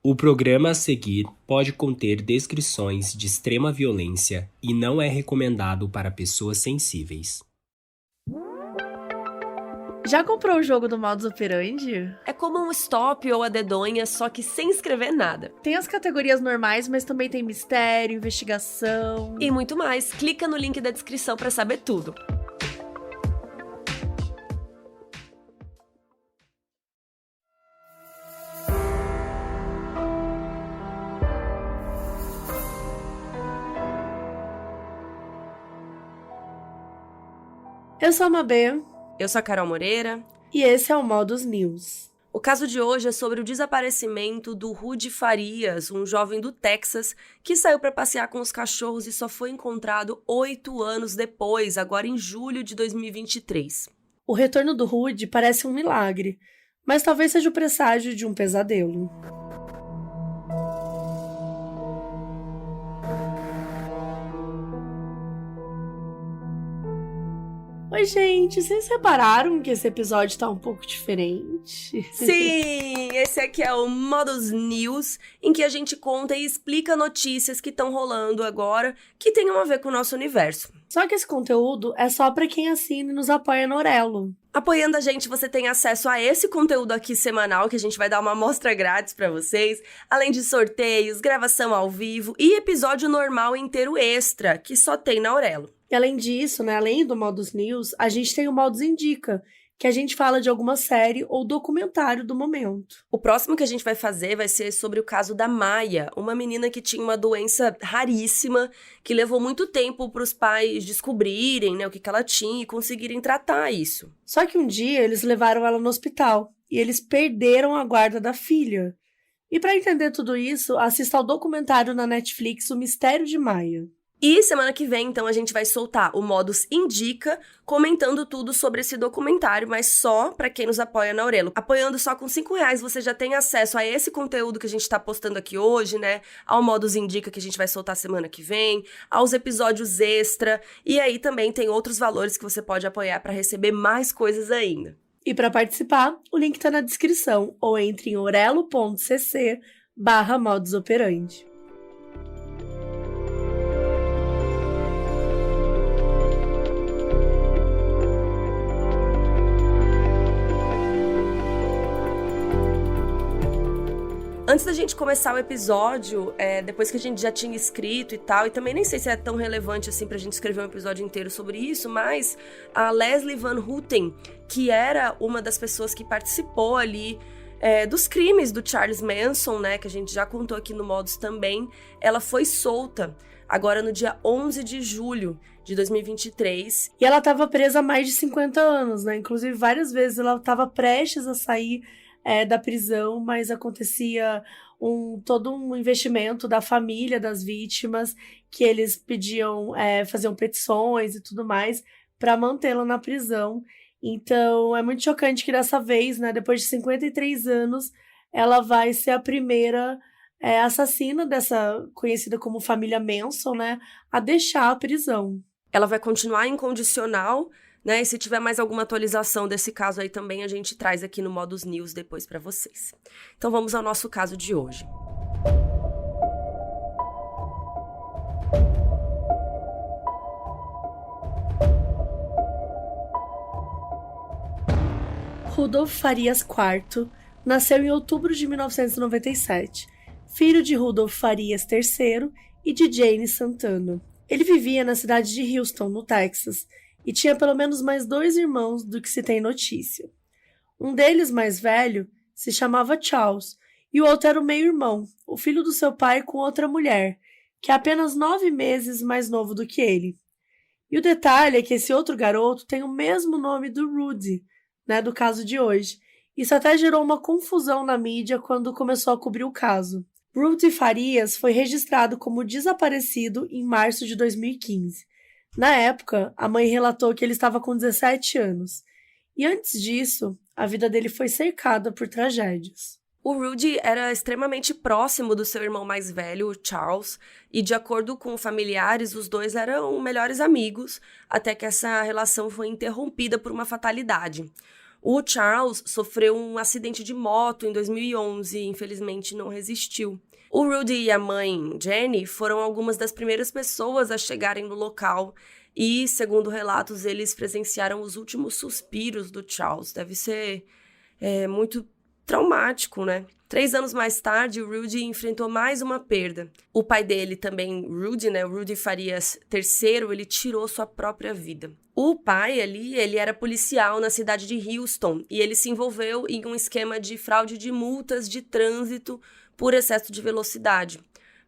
O programa a seguir pode conter descrições de extrema violência e não é recomendado para pessoas sensíveis. Já comprou o jogo do Modus Operandi? É como um stop ou a dedonha, só que sem escrever nada. Tem as categorias normais, mas também tem mistério, investigação... E muito mais. Clica no link da descrição para saber tudo. Eu sou a Mabê. Eu sou a Carol Moreira. E esse é o Modus News. O caso de hoje é sobre o desaparecimento do Rudy Farias, um jovem do Texas que saiu para passear com os cachorros e só foi encontrado 8 anos depois, agora em julho de 2023. O retorno do Rudy parece um milagre, mas talvez seja o presságio de um pesadelo. Oi, gente, vocês repararam que esse episódio tá um pouco diferente? Sim, esse aqui é o Modus News, em que a gente conta e explica notícias que estão rolando agora que tenham a ver com o nosso universo. Só que esse conteúdo é só pra quem assina e nos apoia no Orelo. Apoiando a gente, você tem acesso a esse conteúdo aqui semanal, que a gente vai dar uma amostra grátis pra vocês, além de sorteios, gravação ao vivo e episódio normal inteiro extra, que só tem na Orelo. E além disso, além do Modus News, a gente tem o Modus Indica, que a gente fala de alguma série ou documentário do momento. O próximo que a gente vai fazer vai ser sobre o caso da Maia, uma menina que tinha uma doença raríssima, que levou muito tempo para os pais descobrirem, o que ela tinha e conseguirem tratar isso. Só que um dia eles levaram ela no hospital e eles perderam a guarda da filha. E para entender tudo isso, assista ao documentário na Netflix O Mistério de Maia. E semana que vem, então, a gente vai soltar o Modus Indica, comentando tudo sobre esse documentário, mas só pra quem nos apoia na Orelo. Apoiando só com R$5, você já tem acesso a esse conteúdo que a gente tá postando aqui hoje, ao Modus Indica que a gente vai soltar semana que vem, aos episódios extra, e aí também tem outros valores que você pode apoiar pra receber mais coisas ainda. E para participar, o link tá na descrição, ou entre em orelo.cc/modusoperandi. Antes da gente começar o episódio, depois que a gente já tinha escrito e tal, e também nem sei se é tão relevante assim pra gente escrever um episódio inteiro sobre isso, mas a Leslie Van Houten, que era uma das pessoas que participou ali dos crimes do Charles Manson, que a gente já contou aqui no Modus também, ela foi solta agora no dia 11 de julho de 2023. E ela estava presa há mais de 50 anos, Inclusive, várias vezes ela estava prestes a sair da prisão, mas acontecia todo um investimento da família das vítimas, que eles pediam, faziam petições e tudo mais para mantê-la na prisão. Então é muito chocante que dessa vez, depois de 53 anos, ela vai ser a primeira assassina dessa conhecida como família Manson, a deixar a prisão. Ela vai continuar incondicional, e se tiver mais alguma atualização desse caso aí também, a gente traz aqui no Modus News depois para vocês. Então vamos ao nosso caso de hoje. Rudolf Farias IV nasceu em outubro de 1997, filho de Rudolf Farias III e de Jane Santana. Ele vivia na cidade de Houston, no Texas, e tinha pelo menos mais 2 irmãos do que se tem notícia. Um deles, mais velho, se chamava Charles, e o outro era o meio-irmão, o filho do seu pai com outra mulher, que é apenas 9 meses mais novo do que ele. E o detalhe é que esse outro garoto tem o mesmo nome do Rudy, do caso de hoje. Isso até gerou uma confusão na mídia quando começou a cobrir o caso. Rudy Farias foi registrado como desaparecido em março de 2015. Na época, a mãe relatou que ele estava com 17 anos. E antes disso, a vida dele foi cercada por tragédias. O Rudy era extremamente próximo do seu irmão mais velho, o Charles, e de acordo com familiares, os dois eram melhores amigos, até que essa relação foi interrompida por uma fatalidade. O Charles sofreu um acidente de moto em 2011 e infelizmente não resistiu. O Rudy e a mãe, Jenny, foram algumas das primeiras pessoas a chegarem no local e, segundo relatos, eles presenciaram os últimos suspiros do Charles. Deve ser muito traumático, né? 3 anos mais tarde, o Rudy enfrentou mais uma perda. O pai dele também, Rudy, né? O Rudy Farias III, ele tirou sua própria vida. O pai ali, ele era policial na cidade de Houston e ele se envolveu em um esquema de fraude de multas de trânsito por excesso de velocidade.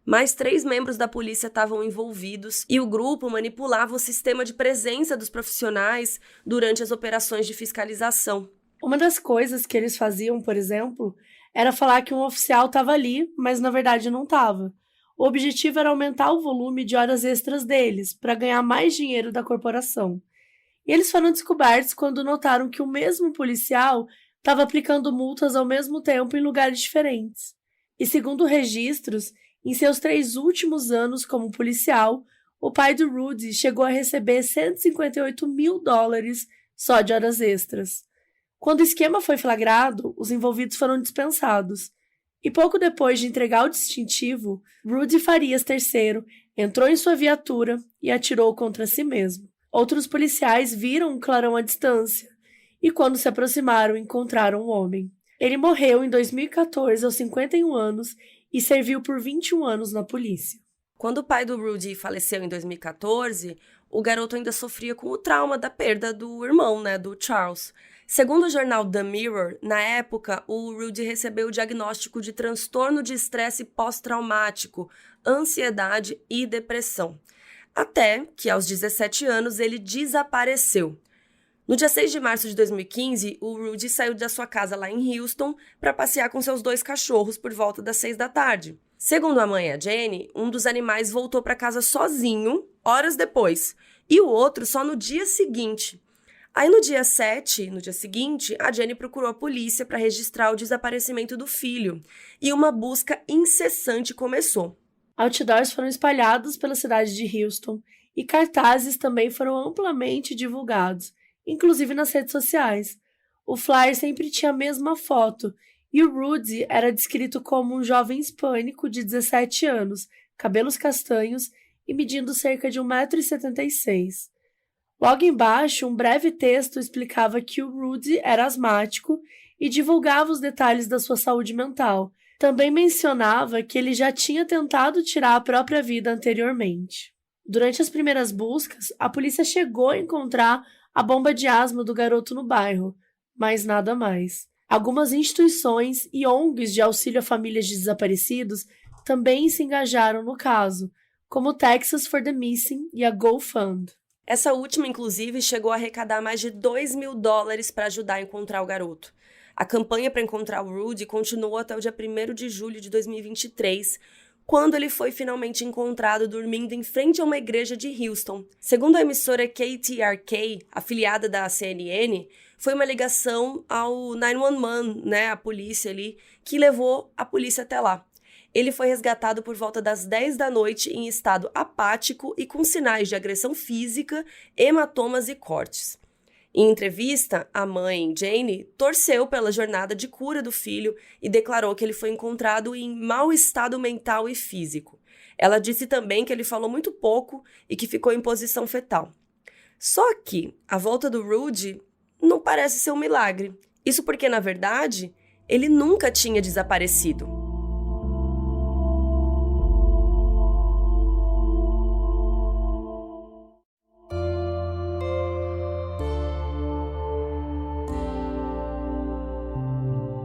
Mais 3 membros da polícia estavam envolvidos e o grupo manipulava o sistema de presença dos profissionais durante as operações de fiscalização. Uma das coisas que eles faziam, por exemplo, era falar que um oficial estava ali, mas na verdade não estava. O objetivo era aumentar o volume de horas extras deles, para ganhar mais dinheiro da corporação. E eles foram descobertos quando notaram que o mesmo policial estava aplicando multas ao mesmo tempo em lugares diferentes. E segundo registros, em seus 3 últimos anos como policial, o pai do Rudy chegou a receber $158 mil só de horas extras. Quando o esquema foi flagrado, os envolvidos foram dispensados. E pouco depois de entregar o distintivo, Rudy Farias III entrou em sua viatura e atirou contra si mesmo. Outros policiais viram um clarão à distância e, quando se aproximaram, encontraram o homem. Ele morreu em 2014, aos 51 anos, e serviu por 21 anos na polícia. Quando o pai do Rudy faleceu em 2014, o garoto ainda sofria com o trauma da perda do irmão, né, do Charles. Segundo o jornal The Mirror, na época, o Rudy recebeu o diagnóstico de transtorno de estresse pós-traumático, ansiedade e depressão. Até que, aos 17 anos, ele desapareceu. No dia 6 de março de 2015, o Rudy saiu da sua casa lá em Houston para passear com seus 2 cachorros por volta das 6 da tarde. Segundo a mãe, a Jenny, um dos animais voltou para casa sozinho, horas depois, e o outro só no dia seguinte. Aí no dia 7, no dia seguinte, a Jenny procurou a polícia para registrar o desaparecimento do filho, e uma busca incessante começou. Outdoors foram espalhados pela cidade de Houston e cartazes também foram amplamente divulgados, inclusive nas redes sociais. O flyer sempre tinha a mesma foto e o Rudy era descrito como um jovem hispânico de 17 anos, cabelos castanhos e medindo cerca de 1,76 m. Logo embaixo, um breve texto explicava que o Rudy era asmático e divulgava os detalhes da sua saúde mental. Também mencionava que ele já tinha tentado tirar a própria vida anteriormente. Durante as primeiras buscas, a polícia chegou a encontrar a bomba de asma do garoto no bairro, mas nada mais. Algumas instituições e ONGs de auxílio a famílias de desaparecidos também se engajaram no caso, como o Texas for the Missing e a GoFund. Essa última, inclusive, chegou a arrecadar mais de $2 mil para ajudar a encontrar o garoto. A campanha para encontrar o Rudy continuou até o dia 1º de julho de 2023, quando ele foi finalmente encontrado dormindo em frente a uma igreja de Houston. Segundo a emissora KTRK, afiliada da CNN, foi uma ligação ao 911, né, a polícia ali, que levou a polícia até lá. Ele foi resgatado por volta das 10 da noite em estado apático e com sinais de agressão física, hematomas e cortes. Em entrevista, a mãe, Jane, torceu pela jornada de cura do filho e declarou que ele foi encontrado em mau estado mental e físico. Ela disse também que ele falou muito pouco e que ficou em posição fetal. Só que a volta do Rudy não parece ser um milagre. Isso porque, na verdade, ele nunca tinha desaparecido.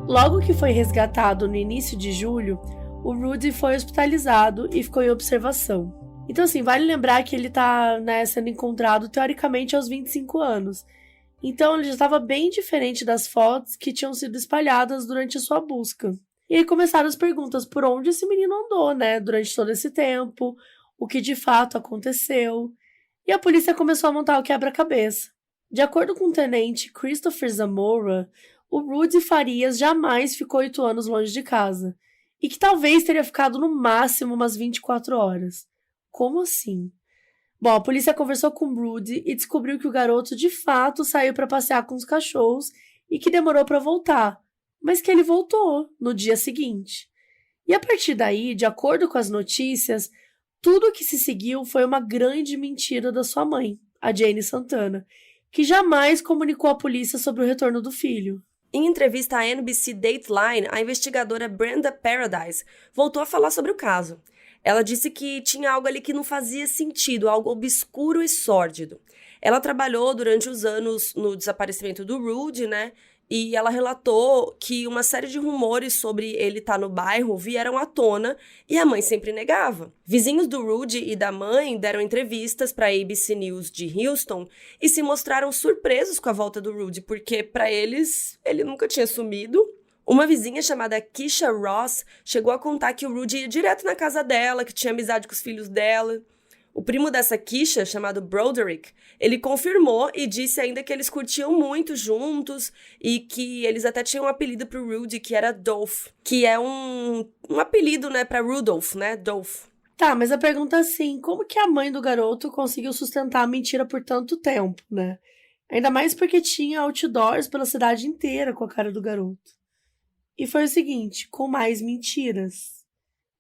Logo que foi resgatado no início de julho, o Rudy foi hospitalizado e ficou em observação. Então, assim, vale lembrar que ele tá, sendo encontrado teoricamente aos 25 anos. Então, ele já estava bem diferente das fotos que tinham sido espalhadas durante a sua busca. E aí começaram as perguntas por onde esse menino andou, durante todo esse tempo, o que de fato aconteceu. E a polícia começou a montar o quebra-cabeça. De acordo com o tenente Christopher Zamora, o Rudy Farias jamais ficou 8 anos longe de casa, e que talvez teria ficado no máximo umas 24 horas. Como assim? Bom, a polícia conversou com o Rudy e descobriu que o garoto de fato saiu para passear com os cachorros e que demorou para voltar, mas que ele voltou no dia seguinte. E a partir daí, de acordo com as notícias, tudo que se seguiu foi uma grande mentira da sua mãe, a Jane Santana, que jamais comunicou à polícia sobre o retorno do filho. Em entrevista à NBC Dateline, a investigadora Brenda Paradise voltou a falar sobre o caso. Ela disse que tinha algo ali que não fazia sentido, algo obscuro e sórdido. Ela trabalhou durante os anos no desaparecimento do Rudy, né? E ela relatou que uma série de rumores sobre ele estar no bairro vieram à tona e a mãe sempre negava. Vizinhos do Rudy e da mãe deram entrevistas para a ABC News de Houston e se mostraram surpresos com a volta do Rudy, porque para eles ele nunca tinha sumido. Uma vizinha chamada Keisha Ross chegou a contar que o Rudy ia direto na casa dela, que tinha amizade com os filhos dela. O primo dessa Keisha, chamado Broderick, ele confirmou e disse ainda que eles curtiam muito juntos e que eles até tinham um apelido pro Rudy, que era Dolph, que é um apelido, né, pra Rudolph, né, Dolph. Tá, mas a pergunta é assim, como que a mãe do garoto conseguiu sustentar a mentira por tanto tempo, né? Ainda mais porque tinha outdoors pela cidade inteira com a cara do garoto. E foi o seguinte, com mais mentiras.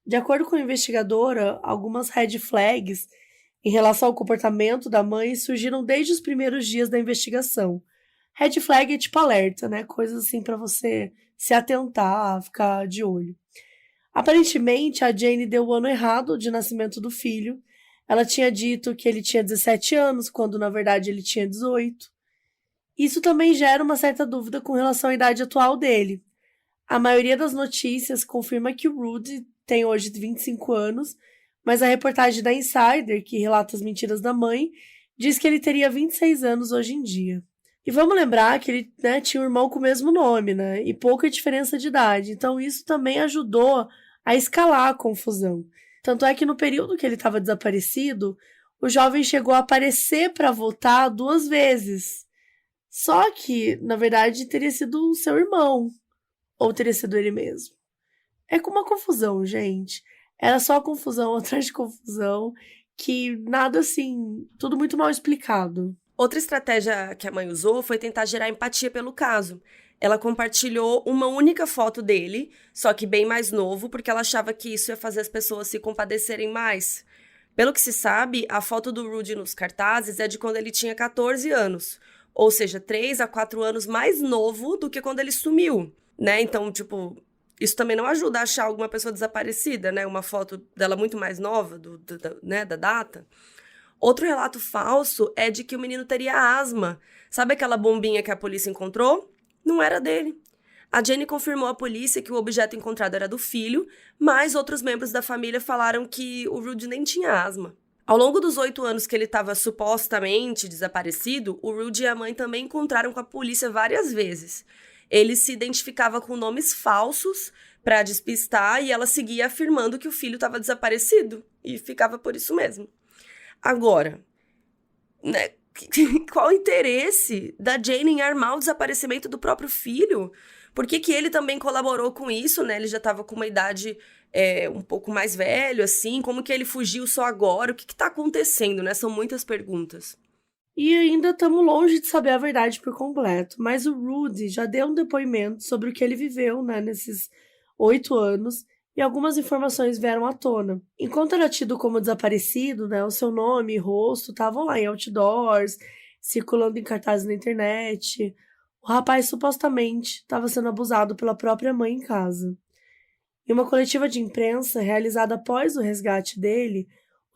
De acordo com a investigadora, algumas red flags em relação ao comportamento da mãe surgiram desde os primeiros dias da investigação. Red flag é tipo alerta, né? Coisas assim pra você se atentar, ficar de olho. Aparentemente, a Jane deu o ano errado de nascimento do filho. Ela tinha dito que ele tinha 17 anos, quando na verdade ele tinha 18. Isso também gera uma certa dúvida com relação à idade atual dele. A maioria das notícias confirma que o Rudy tem hoje 25 anos, mas a reportagem da Insider, que relata as mentiras da mãe, diz que ele teria 26 anos hoje em dia. E vamos lembrar que ele, né, tinha um irmão com o mesmo nome, né, e pouca diferença de idade, então isso também ajudou a escalar a confusão. Tanto é que no período que ele estava desaparecido, o jovem chegou a aparecer para votar 2 vezes. Só que, na verdade, teria sido o seu irmão, ou teria sido ele mesmo. É com uma confusão, gente. Era só confusão atrás de confusão, que nada assim, tudo muito mal explicado. Outra estratégia que a mãe usou foi tentar gerar empatia pelo caso. Ela compartilhou uma única foto dele, só que bem mais novo, porque ela achava que isso ia fazer as pessoas se compadecerem mais. Pelo que se sabe, a foto do Rudy nos cartazes é de quando ele tinha 14 anos, ou seja, 3 a 4 anos mais novo do que quando ele sumiu, né? Então, tipo, isso também não ajuda a achar alguma pessoa desaparecida, né? Uma foto dela muito mais nova, né, da data. Outro relato falso é de que o menino teria asma. Sabe aquela bombinha que a polícia encontrou? Não era dele. A Jane confirmou à polícia que o objeto encontrado era do filho, mas outros membros da família falaram que o Rudy nem tinha asma. Ao longo dos 8 anos que ele estava supostamente desaparecido, o Rudy e a mãe também encontraram com a polícia várias vezes. Ele se identificava com nomes falsos para despistar e ela seguia afirmando que o filho estava desaparecido e ficava por isso mesmo. Agora, né, qual o interesse da Jane em armar o desaparecimento do próprio filho? Por que ele também colaborou com isso, né? Ele já estava com uma idade um pouco mais velho, assim. Como que ele fugiu só agora? O que está acontecendo, né? São muitas perguntas. E ainda estamos longe de saber a verdade por completo, mas o Rudy já deu um depoimento sobre o que ele viveu, né, nesses 8 anos, e algumas informações vieram à tona. Enquanto era tido como desaparecido, né, o seu nome e rosto estavam lá em outdoors, circulando em cartazes na internet. O rapaz supostamente estava sendo abusado pela própria mãe em casa. Em uma coletiva de imprensa realizada após o resgate dele,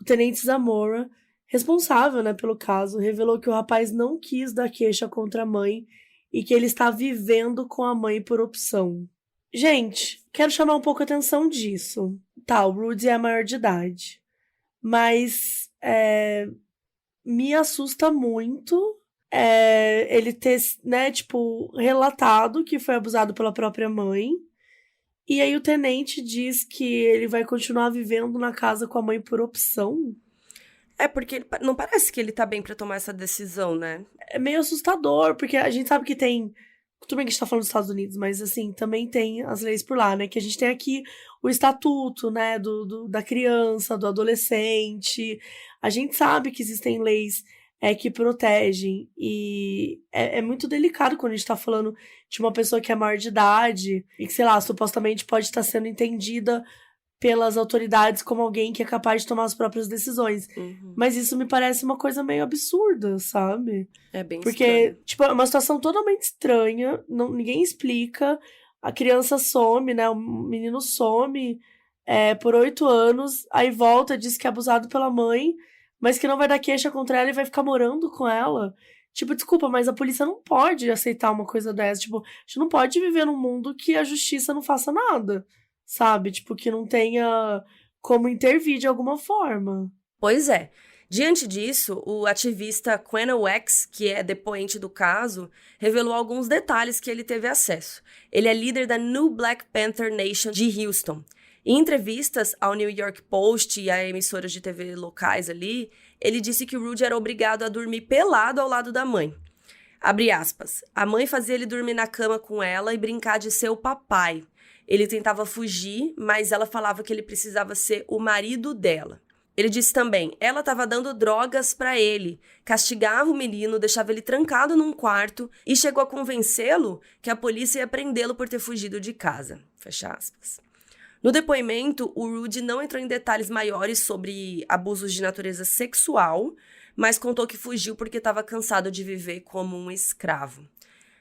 o tenente Zamora, responsável, né, pelo caso, revelou que o rapaz não quis dar queixa contra a mãe e que ele está vivendo com a mãe por opção. Gente, quero chamar um pouco a atenção disso. Tá, o Rudy é maior de idade, mas me assusta muito ele ter, né, tipo, relatado que foi abusado pela própria mãe. E aí o tenente diz que ele vai continuar vivendo na casa com a mãe por opção. Porque não parece que ele tá bem pra tomar essa decisão, né? É meio assustador, porque a gente sabe que tem... Tudo bem que a gente tá falando dos Estados Unidos, mas assim, também tem as leis por lá, né? Que a gente tem aqui o estatuto, né? Da criança, do adolescente. A gente sabe que existem leis que protegem. E é muito delicado quando a gente tá falando de uma pessoa que é maior de idade e que, sei lá, supostamente pode estar sendo entendida pelas autoridades como alguém que é capaz de tomar as próprias decisões. Mas isso me parece uma coisa meio absurda, sabe? É bem Porque, estranho. tipo, é uma situação totalmente estranha, ninguém explica, a criança some, né? O menino some por 8 anos, aí volta, diz que é abusado pela mãe, mas que não vai dar queixa contra ela e vai ficar morando com ela. Tipo, desculpa, mas a polícia não pode aceitar uma coisa dessa. Tipo, a gente não pode viver num mundo que a justiça não faça nada, sabe? Tipo, que não tenha como intervir de alguma forma. Pois é. Diante disso, o ativista Quentin Wax, que é depoente do caso, revelou alguns detalhes que ele teve acesso. Ele é líder da New Black Panther Nation de Houston. Em entrevistas ao New York Post e a emissoras de TV locais ali, ele disse que o Rudy era obrigado a dormir pelado ao lado da mãe. Abre aspas. A mãe fazia ele dormir na cama com ela e brincar de ser o papai. Ele tentava fugir, mas ela falava que ele precisava ser o marido dela. Ele disse também, ela estava dando drogas para ele, castigava o menino, deixava ele trancado num quarto e chegou a convencê-lo que a polícia ia prendê-lo por ter fugido de casa. Fecha aspas. No depoimento, o Rudy não entrou em detalhes maiores sobre abusos de natureza sexual, mas contou que fugiu porque estava cansado de viver como um escravo.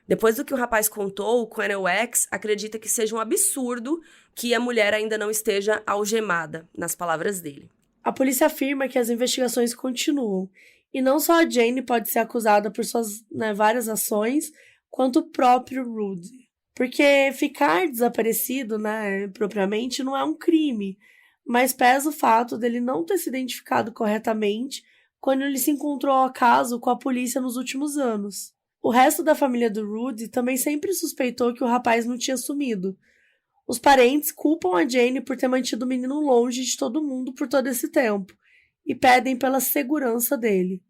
Depois do que o rapaz contou, o Quentin Wax acredita que seja um absurdo que a mulher ainda não esteja algemada, nas palavras dele. A polícia afirma que as investigações continuam, e não só a Jane pode ser acusada por suas várias ações, quanto o próprio Rudy. Porque ficar desaparecido, propriamente, não é um crime, mas pesa o fato dele não ter se identificado corretamente quando ele se encontrou ao acaso com a polícia nos últimos anos. O resto da família do Rudy também sempre suspeitou que o rapaz não tinha sumido. Os parentes culpam a Jane por ter mantido o menino longe de todo mundo por todo esse tempo e pedem pela segurança dele.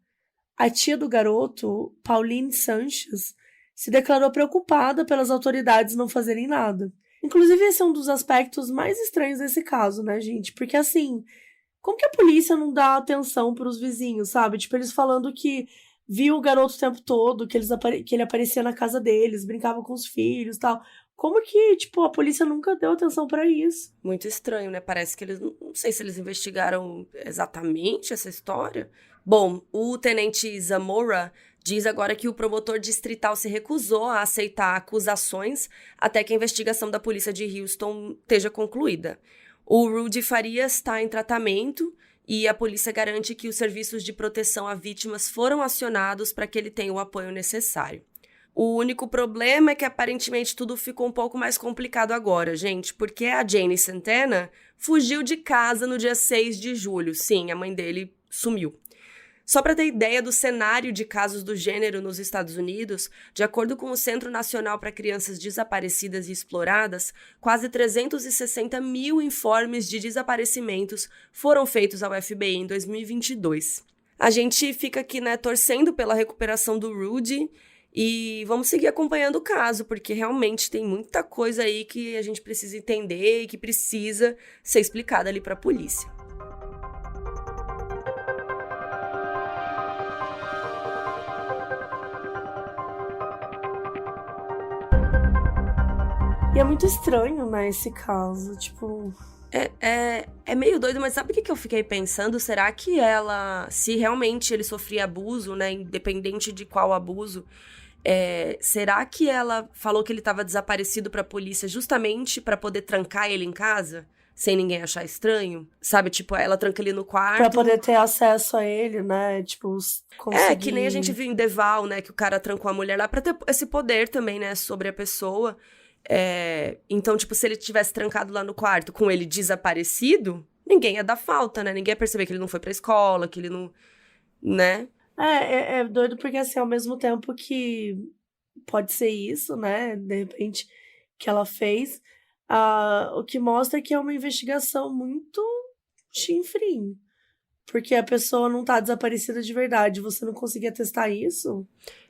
A tia do garoto, Pauline Sanchez, se declarou preocupada pelas autoridades não fazerem nada. Inclusive, esse é um dos aspectos mais estranhos desse caso, né, gente? Porque, assim, como que a polícia não dá atenção pros vizinhos, sabe? Tipo, eles falando que viu o garoto o tempo todo, que ele aparecia na casa deles, brincava com os filhos e tal. Como que, tipo, a polícia nunca deu atenção pra isso? Muito estranho, né? Parece que eles... Não sei se eles investigaram exatamente essa história. Bom, o tenente Zamora diz agora que o promotor distrital se recusou a aceitar acusações até que a investigação da polícia de Houston esteja concluída. O Rudy Farias está em tratamento e a polícia garante que os serviços de proteção a vítimas foram acionados para que ele tenha o apoio necessário. O único problema é que aparentemente tudo ficou um pouco mais complicado agora, gente, porque a Jane Santana fugiu de casa no dia 6 de julho. Sim, a mãe dele sumiu. Só para ter ideia do cenário de casos do gênero nos Estados Unidos, de acordo com o Centro Nacional para Crianças Desaparecidas e Exploradas, quase 360 mil informes de desaparecimentos foram feitos ao FBI em 2022. A gente fica aqui, torcendo pela recuperação do Rudy e vamos seguir acompanhando o caso, porque realmente tem muita coisa aí que a gente precisa entender e que precisa ser explicada ali para a polícia. E é muito estranho, esse caso, tipo... É meio doido, mas sabe o que eu fiquei pensando? Será que ela, se realmente ele sofria abuso, independente de qual abuso, será que ela falou que ele estava desaparecido pra polícia justamente pra poder trancar ele em casa? Sem ninguém achar estranho? Sabe, tipo, ela tranca ele no quarto... Pra poder ter acesso a ele, tipo, conseguir... que nem a gente viu em The Val, que o cara trancou a mulher lá pra ter esse poder também, sobre a pessoa... Então, tipo, se ele tivesse trancado lá no quarto com ele desaparecido, ninguém ia dar falta, Ninguém ia perceber que ele não foi pra escola, que ele não... É doido porque, assim, ao mesmo tempo que pode ser isso, de repente, que ela fez, o que mostra que é uma investigação muito chinfrim. Porque a pessoa não tá desaparecida de verdade, você não conseguia testar isso.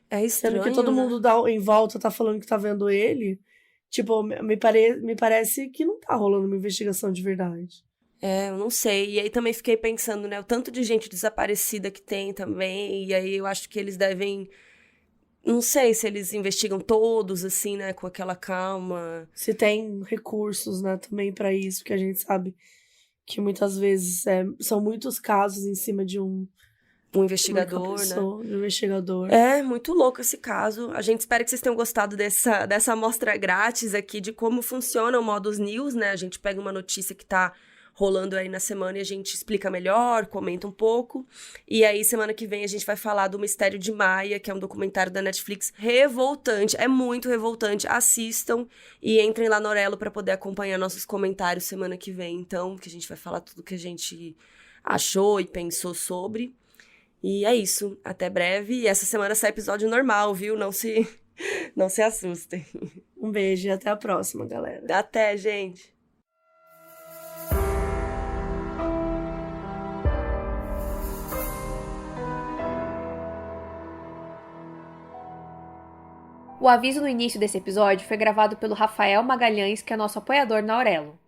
É estranho, sendo que todo mundo em volta tá falando que tá vendo ele... Tipo, me parece que não tá rolando uma investigação de verdade. Eu não sei. E aí também fiquei pensando, né, o tanto de gente desaparecida que tem também, e aí eu acho que eles devem. Não sei se eles investigam todos, assim, né, com aquela calma. Se tem recursos, né, também pra isso, porque a gente sabe que muitas vezes são muitos casos em cima de Um uma investigador, né? pessoa, de um investigador. É, muito louco esse caso. A gente espera que vocês tenham gostado dessa amostra grátis aqui de como funciona o Modus News, né? A gente pega uma notícia que tá rolando aí na semana e a gente explica melhor, comenta um pouco. E aí, semana que vem, a gente vai falar do Mistério de Maia, que é um documentário da Netflix revoltante. É muito revoltante. Assistam e entrem lá no Orelo para poder acompanhar nossos comentários semana que vem. Então, que a gente vai falar tudo que a gente achou e pensou sobre. E é isso. Até breve. E essa semana sai episódio normal, viu? Não se assustem. Um beijo e até a próxima, galera. Até, gente! O aviso no início desse episódio foi gravado pelo Rafael Magalhães, que é nosso apoiador na Aurelo.